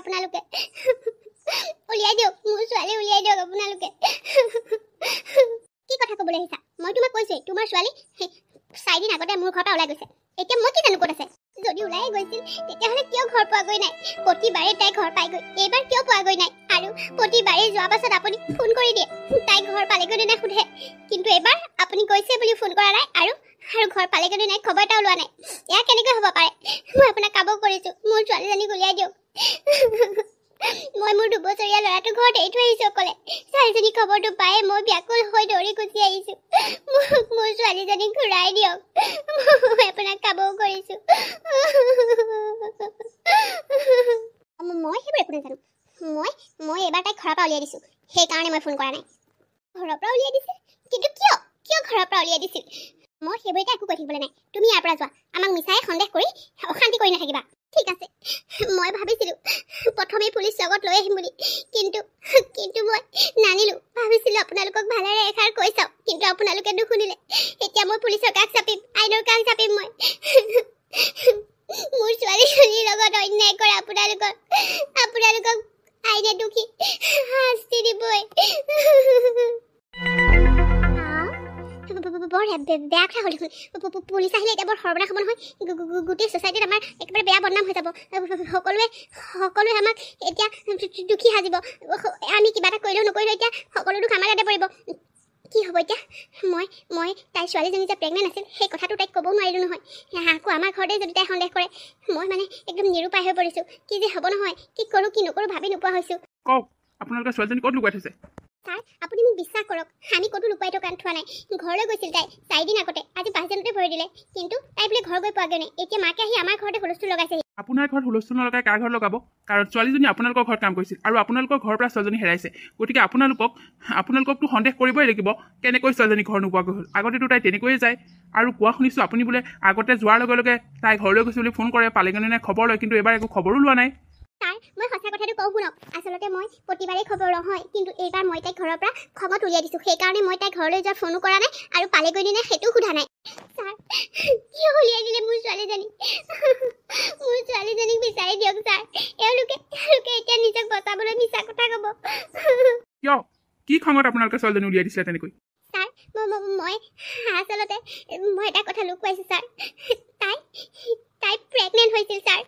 আপোনালোকে উলিয়াই দিয়ক মোৰ ছোৱালী উলিয়াই দিয়ক আপোনালোকে কি কথা ক'বলৈ আহিছা মই তোমাক কৈছোৱেই তোমাৰ ছোৱালী 4 দিন আগতে মোৰ ঘৰৰ পৰা ওলাই গৈছে এতিয়া মই কি জানো ক'ত আছে যদি ওলাই গৈছিল তেতিয়াহ'লে কিয় ঘৰ পোৱাগৈ নাই প্ৰতিবাৰে তাই ঘৰ পাইগৈ এইবাৰ কিয় পোৱাগৈ নাই আৰু প্ৰতিবাৰে যোৱা পাছত আপুনি ফোন কৰি দিয়ে তাই ঘৰ পালেগৈ নে নাই সোধে কিন্তু এবাৰ আপুনি কৈছে বুলি ফোন কৰা নাই আৰু ঘৰ পালেগৈ নে নাই খবৰ এটাও লোৱা নাই এয়া কেনেকৈ হ'ব পাৰে মই আপোনাক কাব কৰিছোঁ মোৰ ছোৱালীজনীক উলিয়াই দিয়ক মই মোৰ 2 বছৰীয়া ল'ৰাটো ঘৰত এৰি থৈ আহিছোঁ অকলে ছোৱালীজনী খবৰটো পায়ে মই ব্যাকুল হৈ দৌৰি গুচি আহিছোঁ মোৰ ছোৱালীজনীক ঘূৰাই দিয়ক মই আপোনাক কাবও কৰিছোঁ মই সেইবোৰ একো নাজানো মই এবাৰ তাইক ঘৰৰ পৰা উলিয়াই দিছোঁ সেইকাৰণে মই ফোন কৰা নাই ঘৰৰ পৰা উলিয়াই দিছিল কিন্তু কিয় ঘৰৰ পৰা উলিয়াই দিছিল মই সেইবোৰ এতিয়া একো কৈ থাকিবলৈ নাই তুমি ইয়াৰ পৰা যোৱা আমাক মিছাই সন্দেহ কৰি অশান্তি কৰি নাথাকিবা ঠিক আছে মই ভাবিছিলোঁ প্ৰথমে পুলিচ লগত লৈ আহিম বুলি কিন্তু মই নানিলোঁ ভাবিছিলোঁ আপোনালোকক ভালেৰে এষাৰ কৈ চাওঁ কিন্তু আপোনালোকে নুশুনিলে এতিয়া মই পুলিচৰ কাষ চাপিম আইনৰ কাষ চাপিম মই মোৰ ছোৱালীজনীৰ লগত অন্যায় কৰা আপোনালোকক আইনে দুখী শাস্তি দিবই বৰ বেয়া কথা হ'ল দেখোন পুলিচ আহিলে এতিয়া বৰ সৰ্বনাশ হ'ব নহয় গোটেই ছ'চাইটিত আমাৰ একেবাৰে বেয়া বদনাম হৈ যাব সকলোৱে আমাক এতিয়া দুখী সাজিব আমি কিবা এটা কৰিলেও নকৰিলেও এতিয়া সকলো দুখ আমাৰ গাতে পৰিব কি হ'ব এতিয়া মই তাইৰ ছোৱালীজনী যে প্ৰেগনেণ্ট আছিল সেই কথাটো তাইক ক'ব নোৱাৰিলোঁ নহয় আকৌ আমাৰ ঘৰতে যদি তাই সন্দেহ কৰে মই মানে একদম নিৰুপায় হৈ পৰিছোঁ কি যে হ'ব নহয় কি কৰোঁ কি নকৰোঁ ভাবি নোপোৱা হৈছোঁ কওক আপোনালোকে ছোৱালীজনী ক'ত লুকাই থৈছে ছাৰ আপুনি মোক বিশ্বাস কৰক আমি ক'তো লুকুৱাই থোৱা নাই ঘৰলৈ গৈছিল তাই 4 দিন আগতে আজি 5 দিনতে ভৰি দিলে কিন্তু তাই বোলে ঘৰ গৈ পোৱাগৈ নাই এতিয়া মাকে আহি আমাৰ ঘৰতে হুলস্থুল লগাইছে আপোনাৰ ঘৰত হুলস্থুল নলগাই কাৰ ঘৰত লগাব কাৰণ ছোৱালীজনী আপোনালোকৰ ঘৰত কাম কৰিছিল আৰু আপোনালোকৰ ঘৰৰ পৰা ছোৱালীজনী হেৰাইছে গতিকে আপোনালোককতো সন্দেহ কৰিবই লাগিব কেনেকৈ ছোৱালীজনী ঘৰ নোপোৱাগৈ হ'ল আগতেতো তাই তেনেকৈয়ে যায় আৰু কোৱা শুনিছোঁ আপুনি বোলে আগতে যোৱাৰ লগে লগে তাই ঘৰলৈ গৈছে বুলি ফোন কৰে পালেগৈ নে নাই খবৰ লয় কিন্তু এবাৰ একো খবৰো লোৱা নাই ছাৰ মই সঁচা কথাটো কওঁ শুনক আচলতে মই প্ৰতিবাৰেই খবৰ লওঁ হয় কিন্তু এইবাৰ মই তাইক ঘৰৰ পৰা খঙত উলিয়াই দিছোঁ সেইকাৰণে মই তাইক ঘৰলৈ যোৱা ফোনো কৰা নাই আৰু পালেগৈ নে নাই সেইটোও সোধা নাই ছাৰ কিয় উলিয়াই দিলে মোৰ ছোৱালীজনীক বিচাৰি দিয়ক ছাৰ এওঁলোকে এতিয়া নিজক বচাবলৈ মিছা কথা ক'ব কিয় কি খঙত আপোনালোকে ছোৱালীজনী উলিয়াই দিছিলে তেনেকৈ ছাৰ মই আচলতে মই এটা কথা লুকুৱাইছোঁ ছাৰ তাই প্ৰেগনেণ্ট হৈছিল ছাৰ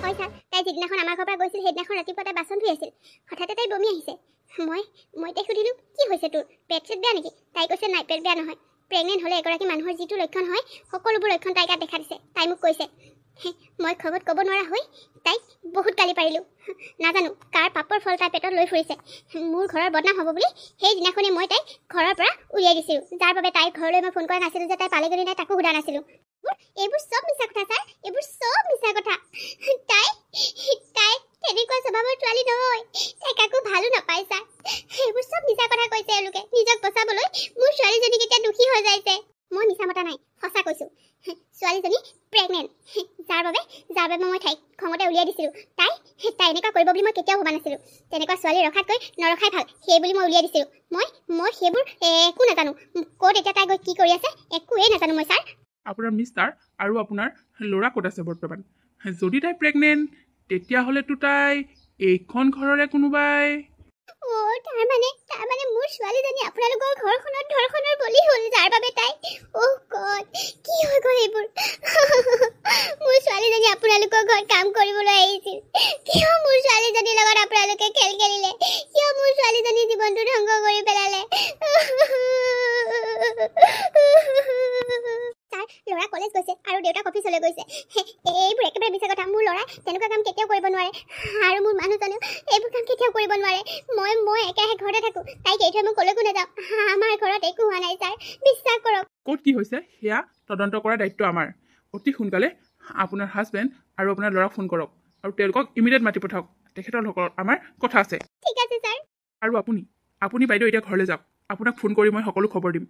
হয় ছাৰ তাই যিদিনাখন আমাৰ ঘৰৰ পৰা গৈছিল সেইদিনাখন ৰাতিপুৱা তাই বাচন ধুই আছিল হঠাতে তাই বমি আহিছে মই তাইক সুধিলোঁ কি হৈছে তোৰ পেট চেট বেয়া নেকি তাই কৈছে নাই পেট বেয়া নহয় প্ৰেগনেণ্ট হ'লে এগৰাকী মানুহৰ যিটো লক্ষণ হয় সকলোবোৰ লক্ষণ তাইক দেখা দিছে তাই মোক কৈছে মই খবত ক'ব নোৱাৰা হৈ তাইক বহুত গালি পাৰিলোঁ নাজানো কাৰ পাপৰ ফল তাই পেটত লৈ ফুৰিছে মোৰ ঘৰৰ বদনাম হ'ব বুলি সেইদিনাখনেই মই তাইক ঘৰৰ পৰা উলিয়াই দিছিলোঁ যাৰ বাবে তাইৰ ঘৰলৈ মই ফোন কৰা নাছিলোঁ যে তাই পালেগৈ নাই তাকো সোধা নাছিলোঁ এইবোৰ চব মিছা কথা ছাৰ এইবোৰ চব মিছা কথা তাই তেনেকুৱা স্বভাৱৰ ছোৱালী নহয় তাই কাকো ভালো নাপায় ছাৰ এইবোৰ চব মিছা কথা কৈছে এওঁলোকে নিজক বচাবলৈ মোৰ ছোৱালীজনীক এতিয়া দুখী হৈ যাইছে মই মিছা মতা নাই সঁচা কৈছোঁ ছোৱালীজনী প্ৰেগনেণ্ট যাৰ বাবে মই তাইক খঙতে উলিয়াই দিছিলোঁ তাই এনেকুৱা কৰিব বুলি মই কেতিয়াও ভবা নাছিলোঁ তেনেকুৱা ছোৱালী ৰখাতকৈ নৰখাই ভাল সেই বুলি মই উলিয়াই দিছিলোঁ মই সেইবোৰ একো নাজানো ক'ত এতিয়া তাই গৈ কি কৰি আছে একোৱেই নাজানো মই ছাৰ আপোনাৰ মিষ্টাৰ আৰু আপোনাৰ ল'ৰা ক'ত আছে বৰ্তমান যদি তাই প্ৰেগনেণ্ট তেতিয়াহ'লেতো তাই এইখন ঘৰৰে কোনোবাই তাৰমানে মোৰ ছোৱালীজনী আপোনালোকৰ ঘৰখনত ধৰ্ষণৰ বলি হ'ল যাৰ বাবে তাই কি হৈ গ'ল এইবোৰ মোৰ ছোৱালীজনী আপোনালোকৰ ঘৰত কাম কৰিবলৈ আহিছিল কিয় মোৰ ছোৱালীজনীৰ লগত আপোনালোকে খেল খেলিলে কিয় মোৰ ছোৱালীজনীৰ জীৱনটো ধ্বংস কৰি পেলালে ল'ৰা কলেজ গৈছে আৰু দেউতাক অফিচলৈ গৈছে এইবোৰ একেবাৰে মিছা কথা মোৰ ল'ৰাই তেনেকুৱা কাম কেতিয়াও কৰিব নোৱাৰে আৰু মোৰ মানুহজনেও এইবোৰ কাম কেতিয়াও কৰিব নোৱাৰে মই একেৰাহে ঘৰতে থাকোঁ তাইক এৰি থৈ মই ক'লৈকো নাযাওঁ আমাৰ ঘৰত একো হোৱা নাই ছাৰ বিশ্বাস কৰক ক'ত কি হৈছে সেয়া তদন্ত কৰাৰ দায়িত্ব আমাৰ অতি সোনকালে আপোনাৰ হাজবেণ্ড আৰু আপোনাৰ ল'ৰাক ফোন কৰক আৰু তেওঁলোকক ইমিডিয়েট মাতি পঠাওক তেখেতৰ লগত আমাৰ কথা আছে ঠিক আছে ছাৰ আৰু আপুনি বাইদেউ এতিয়া ঘৰলৈ যাওক আপোনাক ফোন কৰি মই সকলো খবৰ দিম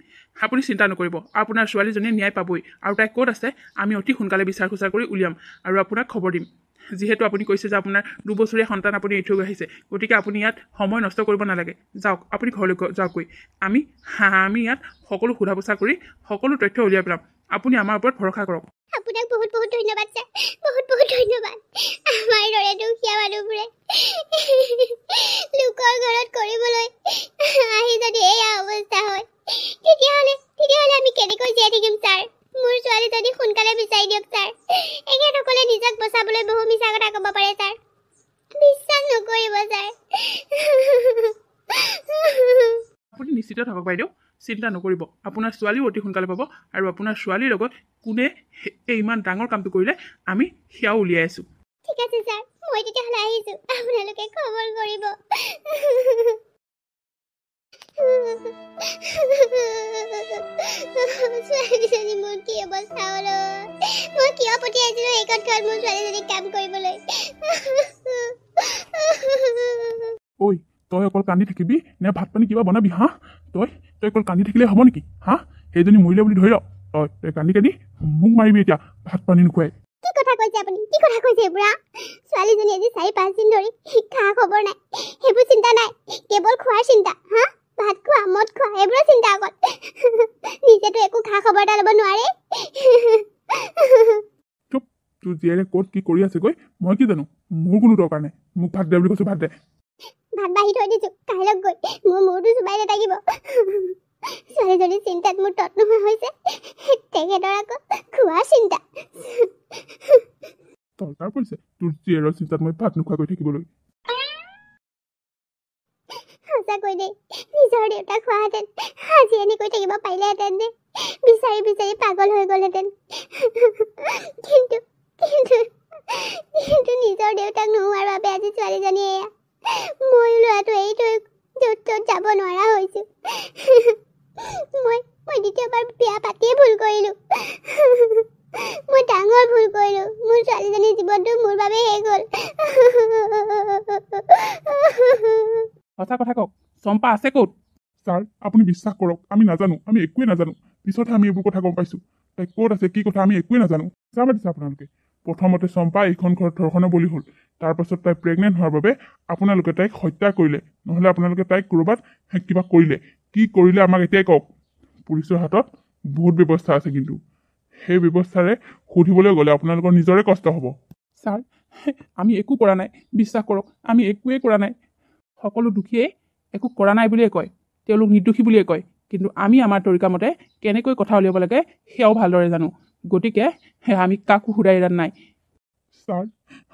আপুনি চিন্তা নকৰিব আপোনাৰ ছোৱালীজনীয়ে ন্যায় পাবই আৰু তাই ক'ত আছে আমি অতি সোনকালে বিচাৰ খোচাৰ কৰি উলিয়াম আৰু আপোনাক খবৰ দিম যিহেতু আপুনি কৈছে যে আপোনাৰ 2 বছৰীয়া সন্তান আপুনি এৰি থৈ আহিছে গতিকে আপুনি ইয়াত সময় নষ্ট কৰিব নালাগে যাওক আপুনি ঘৰলৈ যাওকগৈ আমি ইয়াত সকলো সোধা পোছা কৰি সকলো তথ্য উলিয়াই পেলাম আপুনি আমাৰ ওপৰত ভৰসা কৰক আপোনাক বহুত বহুত ধন্যবাদ ছাৰ, বহুত বহুত ধন্যবাদ। আমাৰ দৰে দুখীয়া মানুহবোৰে লোকৰ ঘৰত কৰিবলৈ আহি যদি এয়া অৱস্থা হয়, তেতিয়াহ'লে আমি কেনেকৈ জীয়াই থাকিম ছাৰ? মোৰ ছোৱালীজনী সোনকালে বিচাৰি দিয়ক ছাৰ। এখেতসকলে নিজক বচাবলৈ বহু মিছা কথা ক'ব পাৰে ছাৰ, বিশ্বাস নকৰিব ছাৰ। আপুনি নিশ্চিত থাকক বাইদেউ, চিন্তা নকৰিব। আপোনাৰ ছোৱালীও অতি সোনকালে পাব, আৰু আপোনাৰ ছোৱালীৰ লগত কোনে এই ইমান ডাঙৰ কামটো কৰিলে আমি সেয়াও উলিয়াই আছোঁ। ঠিক আছে ছাৰ, মই তেতিয়াহ'লে আহিছোঁ, আপোনালোকে খবৰ কৰিব। ছোৱালীজনী মোৰ কি অৱস্থা হ'ল? মই কিয় পঠিয়াইছিলোঁ এইখন ঘৰত মোৰ ছোৱালীজনীক কাম কৰিবলৈ? ঐ, তই অকল কান্দি থাকিবি নে ভাত পানী কিবা বনাবি? হা, তই অকল কান্দি থাকিলে হ'ব নেকি? হা, সেইজনী মৰিলে বুলি ধৰি ল, তই কান্দি মোক মাৰিবি এতিয়া ভাত পানী নোখোৱাই। কি কথা কৈছে আপুনি? কি কথা কৈছে বুঢ়া? ছোৱালীজনী আজি 4-5 দিন ধৰি খা খবৰ নাই, সেইবোৰ চিন্তা নাই, কেৱল খোৱাৰ চিন্তা। হা, ভাত খোৱা, মদ খোৱা, এইবোৰৰ চিন্তা অকল। নিজেতো একো খা খবৰ এটা ল'ব নোৱাৰে। চুপ, তোৰ জীয়েৰে ক'ত কি কৰি আছে গৈ মই কি জানো? মোৰ কোনো দৰকাৰ নাই, মোক ভাত দে বুলি কৈছোঁ, ভাত দে। ভাত বাঢ়ি থৈ দিছোঁ, কাইলৈ গৈ মোৰ মূৰটো চুবাই নাথাকিব। ছোৱালীজনীৰ চিন্তাত মোৰ তত নোহোৱা হৈছে, তেখেতৰ আকৌ খোৱাৰ চিন্তা। দৰকাৰ পৰিছে তোৰ জীয়েৰৰ চিন্তাত মই ভাত নোখোৱাকৈ থাকিবলৈ? সঁচাকৈ দেই, নিজৰ দেউতাক খোৱাহেঁতেন আজি এনেকৈ থাকিব পাৰিলেহেঁতেন নে? বিচাৰি বিচাৰি পাগল হৈ গ'লহেঁতেন। কিন্তু নিজৰ দেউতাক নোহোৱাৰ বাবে আজি ছোৱালীজনী এয়া। মই ল'ৰাটো এৰি থৈ য'ত ত'ত যাব নোৱাৰা হৈছোঁ। মই দ্বিতীয়বাৰ বিয়া পাতিয়ে ভুল কৰিলোঁ। মই ডাঙৰ ভুল কৰিলোঁ। মোৰ ছোৱালীজনীৰ জীৱনটো মোৰ বাবে শেষ হ'ল। সঁচা কথা কওক, চম্পা আছে ক'ত? ছাৰ, আপুনি বিশ্বাস কৰক, আমি নাজানো, আমি একোৱে নাজানো। পিছতহে আমি এইবোৰ কথা গম পাইছোঁ। তাই ক'ত আছে, কি কথা আমি একোৱে নাজানো। চা পাতিছে আপোনালোকে। প্ৰথমতে চম্পা এইখন ঘৰত ধৰ্ষণৰ বলি হ'ল, তাৰপাছত তাই প্ৰেগনেণ্ট হোৱাৰ বাবে আপোনালোকে তাইক হত্যা কৰিলে, নহ'লে আপোনালোকে তাইক ক'ৰবাত কিবা কৰিলে। কি কৰিলে আমাক এতিয়াই কওক। পুলিচৰ হাতত বহুত ব্যৱস্থা আছে, কিন্তু সেই ব্যৱস্থাৰে সুধিবলৈ গ'লে আপোনালোকৰ নিজৰে কষ্ট হ'ব। ছাৰ, আমি একো কৰা নাই, বিশ্বাস কৰক, আমি একোৱেই কৰা নাই। সকলো দোষীয়ে একো কৰা নাই বুলিয়ে কয়, তেওঁলোক নিৰ্দোষী বুলিয়ে কয়, কিন্তু আমি আমাৰ তৰিকা মতে কেনেকৈ কথা উলিয়াব লাগে সেয়াও ভালদৰে জানো। গতিকে আমি কাকো সুধাই এৰা নাই। ছাৰ,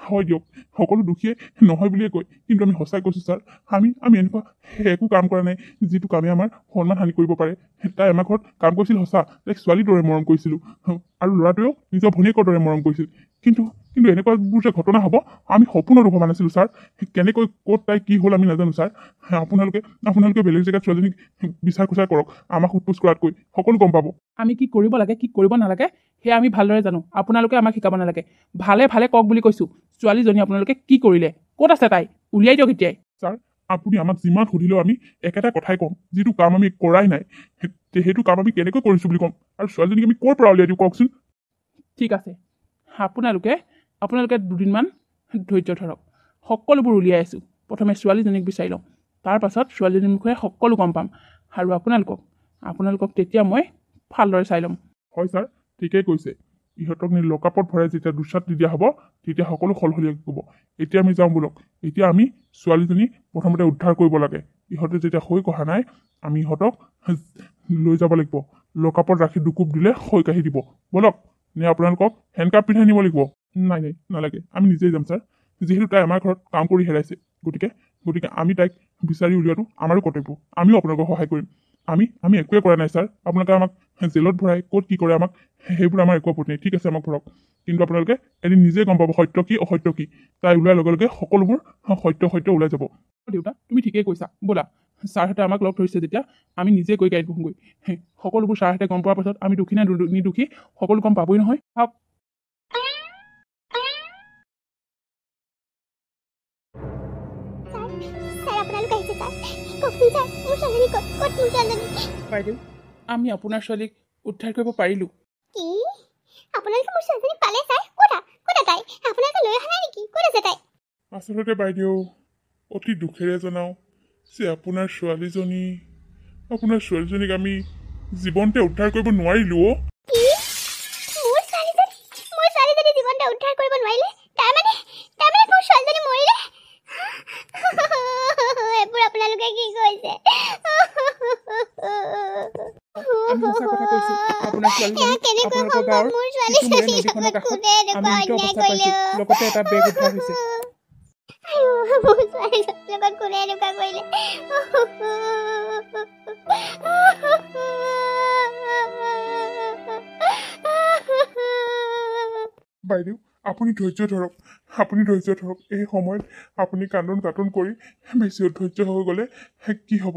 হয় দিয়ক, সকলো দোষীয়ে নহয় বুলিয়ে কয়, কিন্তু আমি সঁচাই কৈছোঁ ছাৰ, আমি এনেকুৱা একো কাম কৰা নাই যিটো কামে আমাৰ সন্মান হানি কৰিব পাৰে। তাই আমাৰ ঘৰত কাম কৰিছিল সঁচা, তাইক ছোৱালীৰ দৰে মৰম কৰিছিলোঁ, আৰু ল'ৰাটোৱেও নিজৰ ভনীয়েকৰ দৰে মৰম কৰিছিল। কিন্তু এনেকুৱাবোৰ যে ঘটনা হ'ব আমি সপোনতো ভবা নাছিলোঁ ছাৰ। কেনেকৈ ক'ত তাই কি হ'ল আমি নাজানো ছাৰ। আপোনালোকে বেলেগ জেগাত ছোৱালীজনীক বিচাৰ খোচাৰ কৰক, আমাক সোধপোছ কৰাতকৈ সকলো গম পাব। আমি কি কৰিব লাগে, কি কৰিব নালাগে সেয়া আমি ভালদৰে জানো, আপোনালোকে আমাক শিকাব নালাগে। ভালে ভালে কওক বুলি কৈছোঁ। ছোৱালীজনী আপোনালোকে কি কৰিলে, ক'ত আছে তাই, উলিয়াই দিয়ক এতিয়াই। ছাৰ, আপুনি আমাক যিমান সুধিলেও আমি একেটা কথাই ক'ম, যিটো কাম আমি কৰাই নাই সেইটো কাম আমি কেনেকৈ কৰিছোঁ বুলি ক'ম, আৰু ছোৱালীজনীক আমি ক'ৰ পৰা উলিয়াই দিওঁ কওকচোন। ঠিক আছে, আপোনালোকে দুদিনমান ধৈৰ্য ধৰক, সকলোবোৰ উলিয়াই আছোঁ। প্ৰথমে ছোৱালীজনীক বিচাৰি লওঁ, তাৰপাছত ছোৱালীজনীৰ মুখে সকলো গম পাম, আৰু আপোনালোকক তেতিয়া মই ভালদৰে চাই ল'ম। হয় ছাৰ, ঠিকেই কৈছে। ইহঁতক নি লকআপত ভৰাই যেতিয়া দুচাত দিয়া হ'ব, তেতিয়া সকলো সলসলীয়া ক'ব। এতিয়া আমি যাওঁ ব'লক। এতিয়া আমি ছোৱালীজনী প্ৰথমতে উদ্ধাৰ কৰিব লাগে। ইহঁতে যেতিয়া সৈ কঢ়া নাই, আমি ইহঁতক লৈ যাব লাগিব। লকআপত ৰাখি দুকোপ দিলে সৈ কাঢ়ি দিব। ব'লক, নে আপোনালোকক হেণ্ডকাপ পিন্ধাই নিব লাগিব? নাই নালাগে, আমি নিজেই যাম ছাৰ। যিহেতু তাই আমাৰ ঘৰত কাম কৰি হেৰাইছে, গতিকে আমি তাইক বিচাৰি উলিওৱাটো আমাৰো কৰ্তব্য। আমিও আপোনালোকক সহায় কৰিম। আমি একোৱে কৰা নাই ছাৰ। আপোনালোকে আমাক জেলত ভৰাই ক'ত কি কৰে আমাক সেইবোৰ আমাৰ একো আপত্তি নাই। ঠিক আছে, আমাক ভৰক, কিন্তু আপোনালোকে এদিন নিজে গম পাব সত্য কি অসত্য কি। তাই ওলোৱাৰ লগে লগে সকলোবোৰ সত্য ওলাই যাব। দেউতা, তুমি ঠিকেই কৈছা, ব'লা। ছাৰহঁতে আমাক লগ ধৰিছে যেতিয়া আমি নিজে গৈ গাড়ীত বহোঁগৈ। সকলোবোৰ ছাৰহঁতে গম পোৱাৰ পাছত আমি দোষী নে নিৰ্দোষী সকলো গম পাবই নহয়। বাইদেউ, আমি আপোনাৰ ছোৱালীক উদ্ধাৰ কৰিব পাৰিলোঁ। কি? আপোনালোকে মোৰ ছোৱালীজনী পালে ছাৰ? ক'ত তাই? আপোনালোকে লৈ অহা নাই নেকি? ক'ত আছে তাই? আচলতে বাইদেউ, অতি দুখেৰে জনাওঁ যে আপোনাৰ ছোৱালীজনীক আমি জীৱনতে উদ্ধাৰ কৰিব নোৱাৰিলোঁ। কি? মোৰ ছোৱালীজনী? কেনেকৈ আপোনালোকৰ সম্ভৱ গাঁৱৰ মোৰ টিটুমুৰে ছোৱালীজনীৰ নদীখনৰ লগত কাষত কোনে আমি এনেকুৱা মৃত অন্যায় অৱস্থাত কৰিলে পাইছোঁ। লগতে এটা বেগ উদ্ধাৰ হৈছে। মোৰ ছোৱালীজনীৰ লগত কোনে এনেকুৱা কৰিলে বাইদেউ আপুনি ধৈৰ্য ধৰক, আপুনি ধৈৰ্য ধৰক। এই সময়ত আপুনি কান্দোন কাটোন কৰি বেছি অধৈৰ্য হৈ গ'লে কি হ'ব?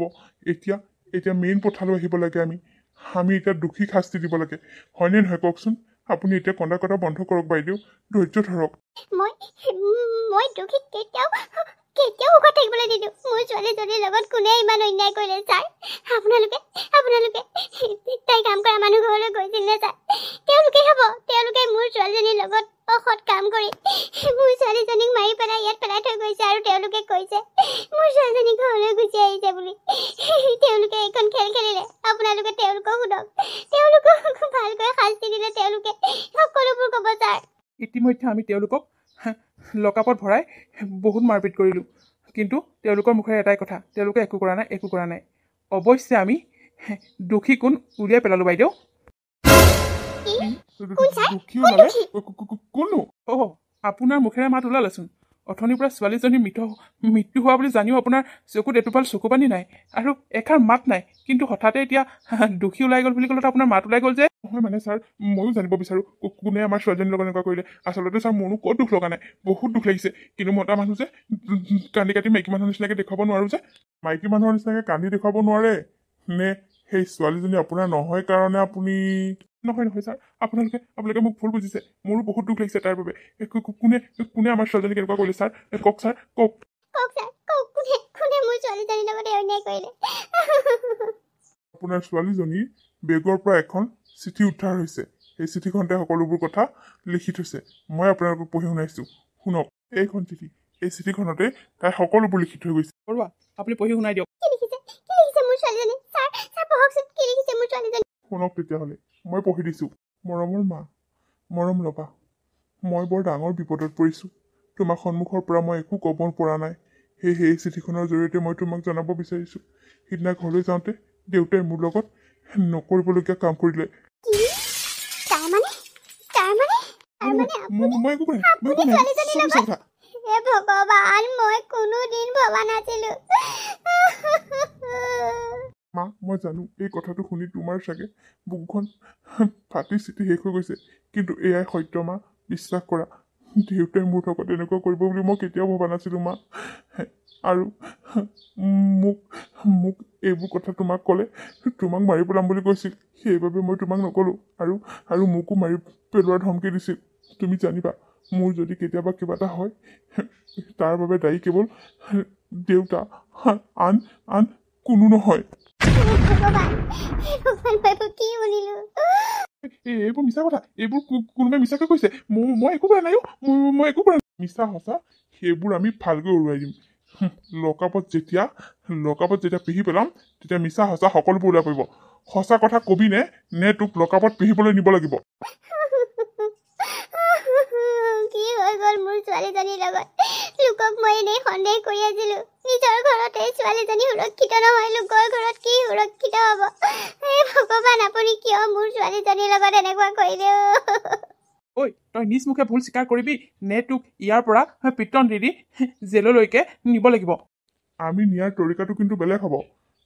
এতিয়া এতিয়া মেইন পথাৰলৈ আহিব লাগে। আমি এতিয়া দোষীক শাস্তি দিব লাগে, হয়নে নহয় কওকচোন? আপুনি এতিয়া কন্দা কটা বন্ধ কৰক বাইদেউ, ধৈৰ্য ধৰক। মই দুখীক কেতিয়াও সুখত থাকিবলৈ নিদিওঁ। মোৰ ছোৱালীজনীৰ লগত কোনে ইমান অন্যায় কৰিলে ছাৰ? আপোনালোকে তাই কাম কৰা মানুহ ঘৰলৈ গৈছিল নে ছাৰ? তেওঁলোকে মোৰ ছোৱালীজনীৰ লগত অসৎ কাম কৰি মোৰ ছোৱালীজনীক মাৰি পেলাই ইয়াত পেলাই থৈ গৈছে, আৰু তেওঁলোকে কৈছে মোৰ ছোৱালীজনী ঘৰলৈ গুচি আহিছে বুলি। তেওঁলোকে এইখন খেল খেলিলে। আপোনালোকে তেওঁলোকক সোধক, তেওঁলোকক ভালকৈ শাস্তি দিলে তেওঁলোকে সকলোবোৰ ক'ব ছাৰ। ইতিমধ্যে আমি তেওঁলোকক লকআপত ভৰাই বহুত মাৰপিট কৰিলোঁ, কিন্তু তেওঁলোকৰ মুখেৰে এটাই কথা, তেওঁলোকে একো কৰা নাই। অৱশ্যে আমি দোষী কোন উলিয়াই পেলালোঁ বাইদেউ। দুখী ওলালে? কোনো অহ, আপোনাৰ মুখেৰে মাত ওলালেচোন। অথনিৰ পৰা ছোৱালীজনীৰ মৃত্যু হোৱা বুলি জানিও আপোনাৰ চকুত এটোপাল চকু পানী নাই, আৰু এষাৰ মাত নাই, কিন্তু হঠাতে এতিয়া দোষী ওলাই গ'ল বুলি ক'লে আপোনাৰ মাত ওলাই গ'ল যে। নহয় মানে ছাৰ, ময়ো জানিব বিচাৰোঁ কোনে আমাৰ ছোৱালীজনীৰ লগত এনেকুৱা কৰিলে। আচলতে ছাৰ মোৰো ক'ত দুখ লগা নাই, বহুত দুখ লাগিছে, কিন্তু মতা মানুহ যে কান্দি কাটি মাইকী মানুহৰ নিচিনাকৈ দেখুৱাব নোৱাৰোঁ যে। মাইকী মানুহৰ নিচিনাকৈ কান্দি দেখুৱাব নোৱাৰে নে? সেই ছোৱালীজনী আপোনাৰ নহয় কাৰণে আপুনি নহয় ছাৰ, আপোনালোকে মোক ভুল বুজিছে। মোৰো বহুত দুখ লাগিছে তাৰ বাবে। কোনে আমাৰ ছোৱালীজনীক এনেকুৱা কৰিলে ছাৰ? কওক ছাৰ, কওক। কোনে মোৰ ছোৱালীজনীৰ লগত অন্যায় কৰিলে? আপোনাৰ ছোৱালীজনীৰ বেগৰ পৰা এখন চিঠি উদ্ধাৰ হৈছে। সেই চিঠিখনতে সকলোবোৰ কথা লিখি থৈছে। মই আপোনালোকক পঢ়ি শুনাইছোঁ, শুনক। এইখন চিঠি, এই চিঠিখনতে তাই সকলোবোৰ লিখি থৈ গৈছে। বৰুৱা, আপুনি পঢ়ি শুনাই দিয়ক। কি লিখিছে মোৰ ছোৱালীজনী? ছাৰ পঢ়কচোন, কি লিখিছে মোৰ ছোৱালীজনী? শুনক তেতিয়াহ'লে, মই পঢ়ি দিছোঁ। মৰমৰ মা, মৰম ৰবা, মই বৰ ডাঙৰ বিপদত পৰিছোঁ। তোমাক সন্মুখৰ পৰা মই একো ক'ব পৰা নাই। সেই চিঠিখনৰ জৰিয়তে মই তোমাক জনাব বিচাৰিছোঁ, সিদিনা ঘৰলৈ যাওঁতে দেউতাই মোৰ লগত নকৰিবলগীয়া কাম কৰিলে। মই একো কৰা নাই, হে ভগৱান, মই কোনোদিন ভবা নাছিলো। মা, মই জানো এই কথাটো শুনি তোমাৰ চাগে বুকুখন ফাটি চিটি শেষ হৈ গৈছে, কিন্তু এয়াই সত্য মা, বিশ্বাস কৰা। দেউতাই মোৰ লগত এনেকুৱা কৰিব বুলি মই কেতিয়াও ভবা নাছিলোঁ মা। আৰু মোক এইবোৰ কথা তোমাক ক'লে তোমাক মাৰি পেলাম বুলি কৈছিল, সেইবাবে মই তোমাক নক'লোঁ। আৰু মোকো মাৰি পেলোৱাৰ ধমকি দিছিল। তুমি জানিবা, মোৰ যদি কেতিয়াবা কিবা এটা হয়, তাৰ বাবে দায়ী কেৱল দেউতা, আন কোনো নহয়। এইবোৰ মিছা কথা, এইবোৰ কোনোবাই মিছাকৈ কৈছে। মই একো কৰা নাই। মই একো কৰা নাই। মিছা সঁচা সেইবোৰ আমি ভালকৈ উৰুৱাই দিম। লকআপত যেতিয়া পিহি পেলাম, তেতিয়া মিছা সঁচা সকলোবোৰ ওলাই পৰিব। সঁচা কথা কবি নে তোক লকআপত পিহিবলৈ নিব লাগিব? কি হৈ গ'ল মোৰ ছোৱালীজনীৰ লগত? লোকক মই এনেই সন্দেহ কৰি আছিলো। নিজৰ ঘৰতে ছোৱালীজনী সুৰক্ষিত নহয়, লোকৰ ঘৰত কি সুৰক্ষিত হ'ব? হে ভগৱান, আপুনি কিয় মোৰ ছোৱালীজনীৰ লগত এনেকুৱা কৰিলে? ঐ, তই নিজ মুখে ভুল স্বীকাৰ কৰিবি নে তোক ইয়াৰ পৰা পিটন দি জেললৈকে নিব লাগিব? আমি নিয়াৰ তৰিকাটো কিন্তু বেলেগ হ'ব।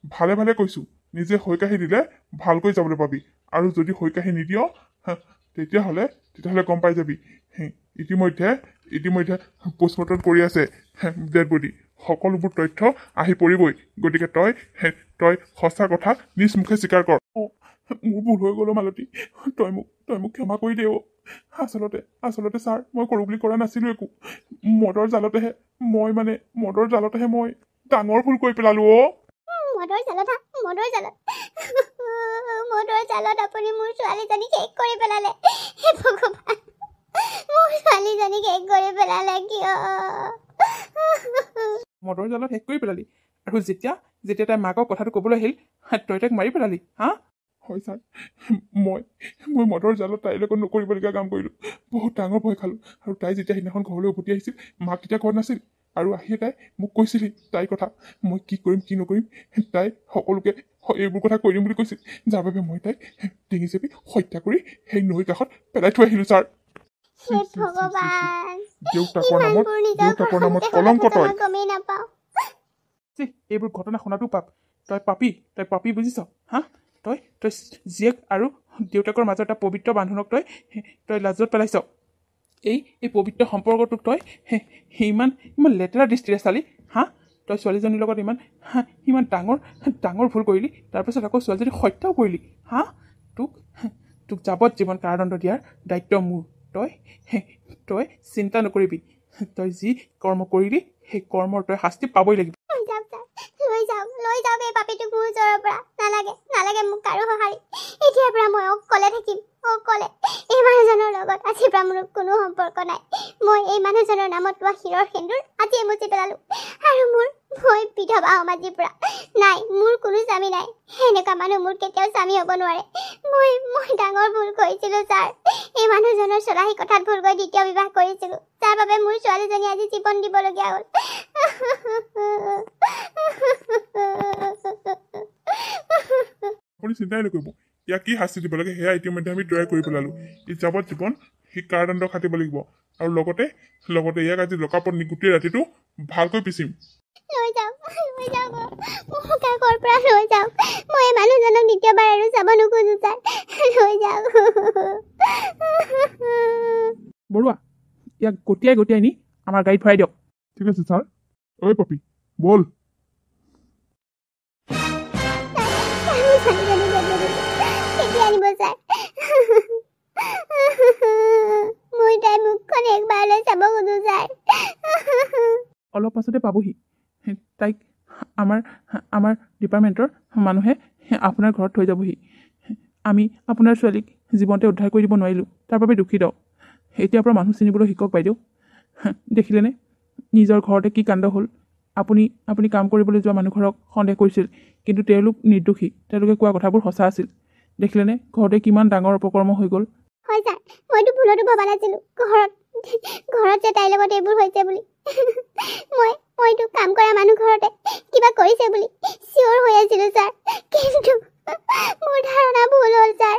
ভালে ভালে কৈছোঁ, নিজে হৈ কাঢ়ি দিলে ভালকৈ যাবলৈ পাবি, আৰু যদি হৈ কাঢ়ি নিদিয় তেতিয়াহ'লে গম পাই যাবি। ইতিমধ্যে পোষ্টমৰ্টম কৰি আছে ডেড বডি। সকলোবোৰ তথ্য আহি পৰিবই। গতিকে তই সঁচা কথা নিজ মুখে স্বীকাৰ কৰ। মোৰ ভুল হৈ গ'ল মালতী, তই মোক ক্ষমা কৰি দে। আচলতে ছাৰ, মই কৰোঁ বুলি কৰা নাছিলোঁ একো। মদৰ জালতেহে মই ডাঙৰ ভুল কৰি পেলালোঁ। মদৰ জালত আপুনি মোৰ ছোৱালীজনীক শেষ কৰি পেলালে। হে ভগৱান, মোৰ ছোৱালীজনীক শেষ কৰি পেলালে কিয়? মদৰ জালত শেষ কৰি পেলালি, আৰু যেতিয়া তাই মাকক কথাটো ক'বলৈ আহিল, তই তাইক মাৰি পেলালি, হা? হয় ছাৰ, মই মদৰ জালত তাইৰ লগত নকৰিবলগীয়া কাম কৰিলোঁ। বহুত ডাঙৰ ভয় খালোঁ। আৰু তাই যেতিয়া সেইদিনাখন ঘৰলৈ উভতি আহিছিল, মাক তেতিয়া ঘৰত নাছিল। আৰু আহিয়ে তাই মোক কৈছিলি তাইৰ কথা মই কি কৰিম কি নকৰিম তাই সকলোকে এইবোৰ কথা কৈ দিম বুলি কৈছিল যাৰ বাবে মই তাইক ডিঙি চেপি হত্যা কৰি সেই নৈৰ কাষত পেলাই থৈ আহিলোঁ ছাৰ হে ভগৱান দেউতাকৰ নামত ইমানবোৰ নিজৰ দেউতাকৰ নামত ঘৰখনতে কলংক হৈ থকা তই মই গমেই নাপাওঁ চি এইবোৰ ঘটনা শুনাটো পাপ তই পাপি বুজিছ হা তই জীয়েক আৰু দেউতাকৰ মাজত এটা পবিত্ৰ বান্ধোনক তই লাজত পেলাইছ এই পবিত্ৰ সম্পৰ্কটোক তই ইমান লেতেৰা দৃষ্টিৰে চালি হা তই ছোৱালীজনীৰ লগত ইমান ডাঙৰ ভুল কৰিলি তাৰপিছত আকৌ ছোৱালীজনী হত্যাও কৰিলি হা তোক যাৱজ্জীৱন কাৰাদণ্ড দিয়াৰ দায়িত্ব মোৰ তই চিন্তা নকৰিবি তই যি কৰ্ম কৰিলি সেই কৰ্মৰ তই শাস্তি পাবই লাগিব লৈ যাওক এই পাপীটোক মোৰ ওচৰৰ পৰা নালাগে মোক কাৰো সঁহাৰি এতিয়াৰ পৰা মই অকলে থাকিম অকলে এই মানুহজনৰ লগত আজিৰ পৰা মোৰ কোনো সম্পৰ্ক নাই মই এই মানুহজনৰ নামত লোৱা শিৰৰ সেন্দুৰ আজিয়ে মুচি পেলালোঁ আৰু মই বিধৱা হ'ম আজিৰ পৰা নাই মোৰ কোনো স্বামী নাই এনেকুৱা মানুহ মোৰ কেতিয়াও স্বামী হ'ব নোৱাৰে মই ডাঙৰ ভুল কৰিছিলোঁ ছাৰ এই মানুহজনৰ চলাহী কথাত ভুল কৰি দ্বিতীয় বিবাহ কৰিছিলোঁ যাৰ বাবে মোৰ ছোৱালীজনী আজি জীৱন দিবলগীয়া হ'ল আপুনি চিন্তাই নকৰিব ইয়াক কি শাস্তি দিব লাগে সেয়া ইতিমধ্যে আমি তৈয়াৰ কৰি পেলালোঁ ই যাৱজ্জীৱন সি কাৰাদণ্ড খাটিব লাগিব আৰু লগতে ইয়াক আজি লকাপত নি গোটেই ৰাতিটো ভালকৈ পিচিম লৈ যাওক মোক কাকৰ পৰা লৈ যাওক মই এই মানুহজনক দ্বিতীয়বাৰ আৰু চাব নোখোজো ছাৰ লৈ যাওক বৰুৱা ইয়াক গটিয়াই নি আমাৰ গাড়ীত ভৰাই দিয়ক ঠিক আছে ছাৰ ঐ পপি ব'ল কেতিয়া আনিব ছাৰ মই তাই মুখখন একবাৰলৈ চাব খোজো ছাৰ অলপ পাছতে পাবহি তাইক আমাৰ ডিপাৰ্টমেণ্টৰ মানুহে আপোনাৰ ঘৰত থৈ যাবহি আমি আপোনাৰ ছোৱালীক জীৱনতে উদ্ধাৰ কৰি দিব নোৱাৰিলোঁ তাৰ বাবে দুখিত এতিয়াৰ পৰা মানুহ চিনিবলৈ শিকক বাইদেউ দেখিলেনে নিজৰ ঘৰতে কি কাণ্ড হ'ল আপুনি কাম কৰিবলৈ যোৱা মানুহ ঘৰক সন্দেহ কৰিছিল কিন্তু তেওঁলোক নিৰ্দোষী তেওঁলোকে কোৱা কথাবোৰ সঁচা আছিল দেখিলেনে ঘৰতে কিমান ডাঙৰ অপকৰ্ম হৈ গ'ল হয় ছাৰ মইতো ভুলতো ভবা নাছিলোঁ ঘৰত যে তাইৰ লগত এইবোৰ হৈছে বুলি মইতো কাম কৰা মানুহ ঘৰতে কিবা কৰিছে বুলি চিয়ৰ হৈ আছিলোঁ ছাৰ কিন্তু মোৰ ধাৰণা ভুল হ'ল ছাৰ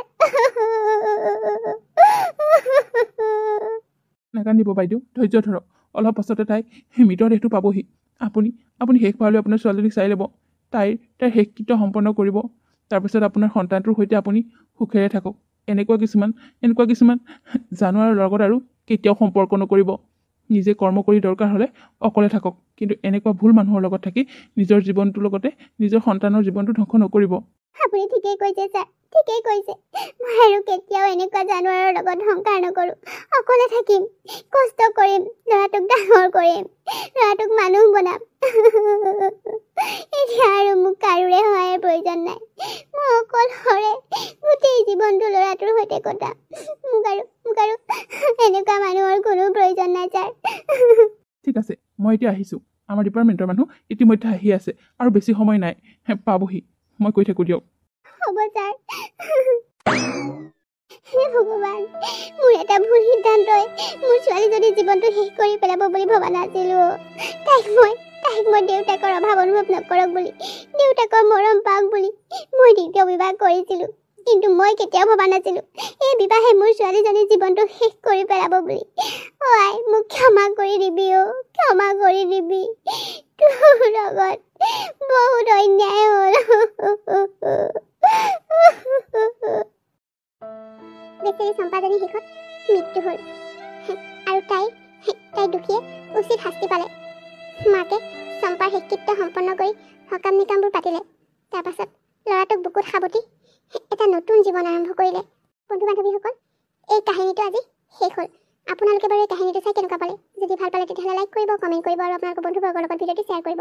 নাকান্দিব বাইদেউ ধৈৰ্য ধৰক অলপ পাছতে তাই মৃতদেহটো পাবহি আপুনি শেষবাৰলৈ আপোনাৰ ছোৱালীজনীক চাই ল'ব তাইৰ শেষকৃত্য সম্পন্ন কৰিব তাৰপিছত আপোনাৰ সন্তানটোৰ সৈতে আপুনি সুখেৰে থাকক এনেকুৱা কিছুমান জানোৱাৰৰ লগত আৰু কেতিয়াও সম্পৰ্ক নকৰিব নিজে কৰ্ম কৰি দৰকাৰ হ'লে অকলে থাকক কিন্তু এনেকুৱা ভুল মানুহৰ লগত থাকি নিজৰ জীৱনটোৰ লগতে নিজৰ সন্তানৰ জীৱনটো ধ্বংস নকৰিব আপুনি ঠিকেই কৈছে ছাৰ ঠিকেই কৈছে মই আৰু কেতিয়াও এনেকুৱা জানোৱাৰৰ লগত সংকাৰ নকৰোঁ অকলে থাকিম কষ্ট কৰিম ল'ৰাটোক ডাঙৰ কৰিম ল'ৰাটোক মানুহ বনাম এতিয়া আৰু মোক কাৰোৰে সহায়ৰ প্ৰয়োজন নাই মই অকলশৰে গোটেই জীৱনটো ল'ৰাটোৰ সৈতে কটাম মোক আৰু এনেকুৱা মানুহৰ কোনো প্ৰয়োজন নাই ছাৰ ঠিক আছে মই এতিয়া আহিছোঁ আমাৰ ডিপাৰ্টমেণ্টৰ মানুহ ইতিমধ্যে আহি আছে আৰু বেছি সময় নাই পাবহি মই কৈ থাকোঁ দিয়ক হ'ব ছাৰ হে ভগৱান মোৰ এটা ভুল সিদ্ধান্তই মোৰ ছোৱালীজনীৰ জীৱনটো শেষ কৰি পেলাব বুলি ভবা নাছিলোঁ তাইক মই দেউতাকৰ অভাৱ অনুভৱ নকৰক বুলি দেউতাকৰ মৰম পাওক বুলি মই দ্বিতীয় বিবাহ কৰিছিলোঁ কিন্তু মই কেতিয়াও ভবা নাছিলোঁ এই বিবাহে মোৰ ছোৱালীজনীৰ জীৱনটো শেষ কৰি পেলাব বুলি আই মোক ক্ষমা কৰি দিবি ক্ষমা কৰি দিবি তোৰ লগত বহুত অন্যায় হ'ল বেচেৰী চম্পাজনী শেষত মৃত্যু হ'ল আৰু তাই দুখীয়ে উচিত শাস্তি পালে মাকে চম্পাৰ শেষকৃত্য সম্পন্ন কৰি সকাম নিকামবোৰ পাতিলে তাৰপাছত ল'ৰাটোক বুকুত সাৱটি এটা নতুন জীৱন আৰম্ভ কৰিলে বন্ধু বান্ধৱীসকল এই কাহিনীটো আজি শেষ হ'ল আপোনালোকে বাৰু এই কাহিনীটো চাই কেনেকুৱা পালে যদি ভাল পালে তেতিয়াহ'লে লাইক কৰিব কমেণ্ট কৰিব আৰু আপোনালোকৰ বন্ধুবৰ্গৰ লগত ভিডিঅ'টো শ্বেয়াৰ কৰিব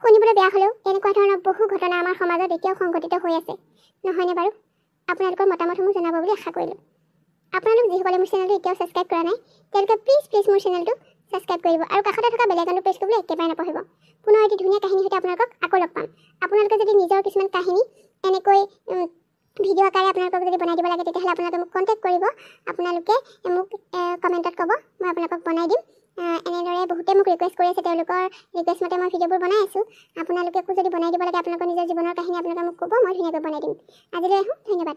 শুনিবলৈ বেয়া হ'লেও এনেকুৱা ধৰণৰ বহু ঘটনা আমাৰ সমাজত এতিয়াও সংঘটিত হৈ আছে নহয়নে বাৰু আপোনালোকৰ মতামতসমূহ জনাব বুলি আশা কৰিলোঁ আপোনালোক যিসকলে মোৰ চেনেলটো এতিয়াও ছাবস্ক্ৰাইব কৰা নাই তেওঁলোকে প্লিজ মোৰ চেনেলটো ছাবস্ক্ৰাইব কৰিব আৰু কাষতে থকা বেল আইকনটো প্ৰেছ কৰিবলৈ একেবাৰে নাপাহৰিব পুনৰ এটি ধুনীয়া কাহিনীৰ সৈতে আপোনালোকক আকৌ লগ পাম আপোনালোকে যদি নিজৰ কিছুমান কাহিনী এনেকৈ ভিডিঅ' আকাৰে আপোনালোকক যদি বনাই দিব লাগে তেতিয়াহ'লে আপোনালোকে মোক কণ্টেক্ট কৰিব আপোনালোকে মোক কমেণ্টত ক'ব মই আপোনালোকক বনাই দিম এনে এনেদৰে বহুতে মোক ৰিকুৱেষ্ট কৰি আছে, তেওঁলোকৰ ৰিকুৱেষ্ট মতে মই ভিডিঅ'বোৰ বনাই আছোঁ। আপোনালোকেও যদি বনাই দিব লাগে আপোনালোকৰ নিজৰ জীৱনৰ কাহিনী আপোনালোকে মোক ক'ব, মই ধুনীয়াকৈ বনাই দিম। আজিলৈ আহোঁ, ধন্যবাদ।